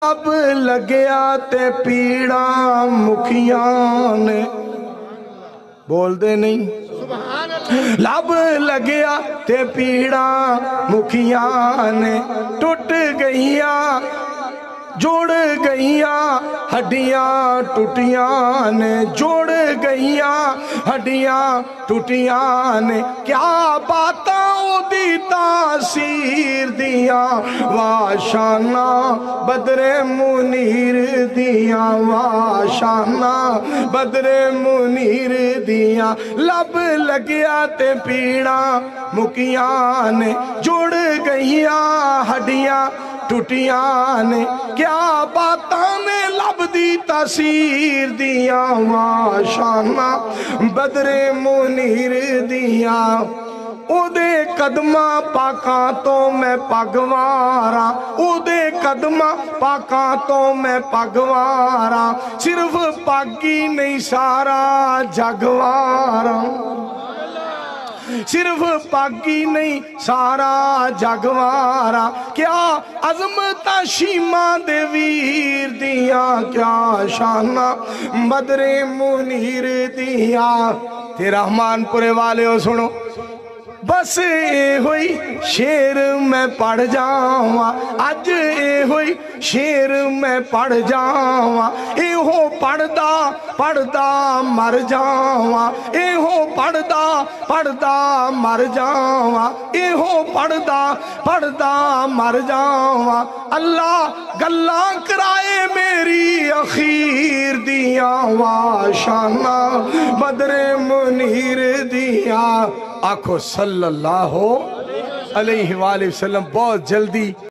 अब लग्या ते पीड़ा मुखिया ने बोलते नहीं। लब लग्या ते पीड़ा मुखिया ने टुट गईया जोड़ गईया हड्डियां टूटियां ने जोड़ गईया हड्डियां टूटियां ने। क्या बातां ओदी तासीर दिया वाशाना बदरे मुनीर दिया वाशाना बदरे मुनीर दिया। लब लग्या ते पीड़ा मुखिया ने जोड़ गईया हड्डियां टूटियां ने। क्या बातां ने लब दी तासीर दिया वाशाना बदरे मुनीर दिया। ओदे कदमा पाका तो मैं पगवारा ओदे कदमा पाका तो मैं पगवारा। सिर्फ पागी नहीं सारा जगवारा सिर्फ पागी नहीं सारा जगवारा। क्या अजमत शीमा दे वीर दिया क्या शाना बदरे मुनीर दिया। ते रहमानपुरे वाले हो सुनो बस ए हुई शेर मैं पढ़ जावा अज ए हुई शेर मैं पढ़ जावा। एहो पढ़दा पढ़दा मर जावा एहो पढ़दा पढ़दा मर जावा एहो पढ़दा पढ़दा मर जावा। अल्लाह गल्ला कराए मेरी अखीर दिया वाशाना बदरे मुनीर दिया। आखो सल्लल्लाहु अलैहि वसल्लम बहुत जल्दी